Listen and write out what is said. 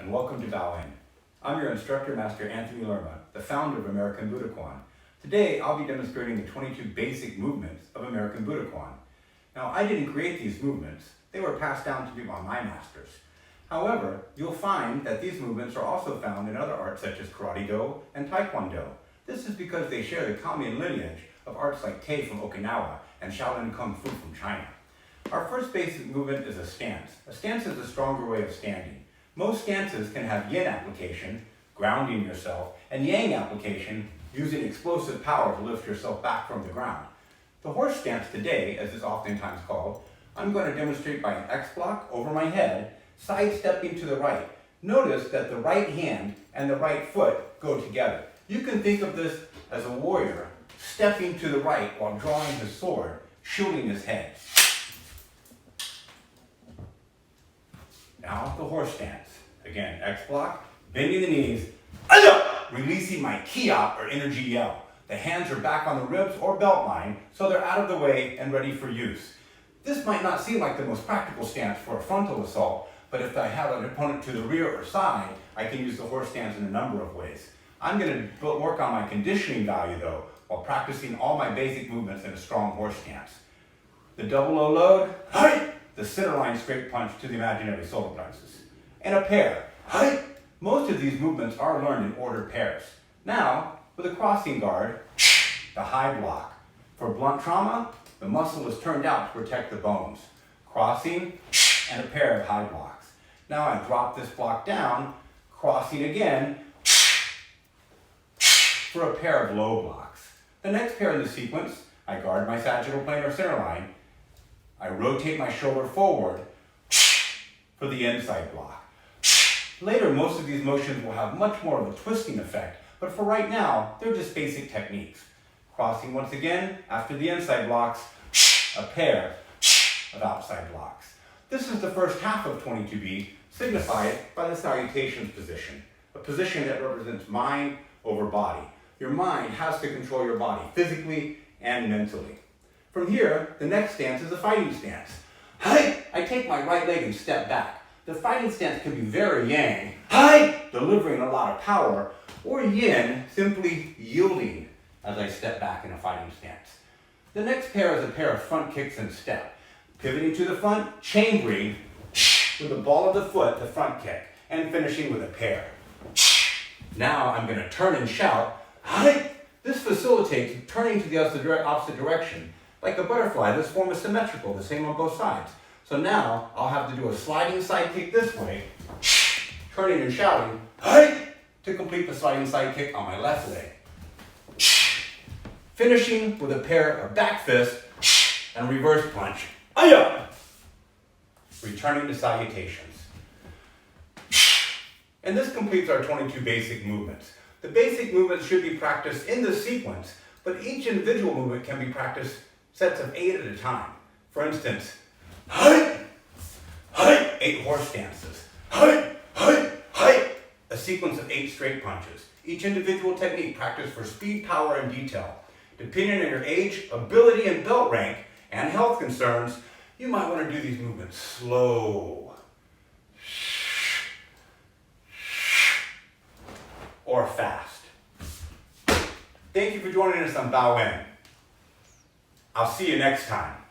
and welcome to Bao In. I'm your instructor, Master Anthony Lerma, the founder of American Budo Kwan. Today, I'll be demonstrating the 22 basic movements of American Budo Kwan. Now, I didn't create these movements. They were passed down to me by my masters. However, you'll find that these movements are also found in other arts such as Karate Do and Taekwondo. This is because they share the common lineage of arts like Tei from Okinawa and Shaolin Kung Fu from China. Our first basic movement is a stance. A stance is a stronger way of standing. Most stances can have yin application, grounding yourself, and yang application, using explosive power to lift yourself back from the ground. The horse stance today, as it's oftentimes called, I'm going to demonstrate by an X block over my head, sidestepping to the right. Notice that the right hand and the right foot go together. You can think of this as a warrior stepping to the right while drawing his sword, shielding his head. Now the horse stance. Again, X block, bending the knees, releasing my kia or energy yell. The hands are back on the ribs or belt line, so they're out of the way and ready for use. This might not seem like the most practical stance for a frontal assault, but if I have an opponent to the rear or side, I can use the horse stance in a number of ways. I'm going to work on my conditioning value though, while practicing all my basic movements in a strong horse stance. The double low load, the center line straight punch to the imaginary solar plexus. And a pair. Most of these movements are learned in ordered pairs. Now, with a crossing guard, the high block. For blunt trauma, the muscle is turned out to protect the bones. Crossing, and a pair of high blocks. Now I drop this block down, crossing again, for a pair of low blocks. The next pair in the sequence, I guard my sagittal plane or center line. I rotate my shoulder forward for the inside block. Later, most of these motions will have much more of a twisting effect, but for right now, they're just basic techniques. Crossing once again, after the inside blocks, a pair of outside blocks. This is the first half of 22B, signified by the salutations position, a position that represents mind over body. Your mind has to control your body physically and mentally. From here, the next stance is a fighting stance. I take my right leg and step back. The fighting stance can be very yang, delivering a lot of power, or yin, simply yielding as I step back in a fighting stance. The next pair is a pair of front kicks and step. Pivoting to the front, chambering with the ball of the foot, the front kick, and finishing with a pair. Now I'm going to turn and shout. This facilitates turning to the opposite direction. Like a butterfly, this form is symmetrical, the same on both sides. So now I'll have to do a sliding side kick this way, turning and shouting, to complete the sliding side kick on my left leg. Finishing with a pair of back fists and reverse punch. Returning to salutations. And this completes our 22 basic movements. The basic movements should be practiced in the sequence, but each individual movement can be practiced sets of 8 at a time. For instance, 8 horse stances, a sequence of 8 straight punches. Each individual technique practiced for speed, power, and detail. Depending on your age, ability, and belt rank, and health concerns, you might want to do these movements slow or fast. Thank you for joining us on Bao In. I'll see you next time.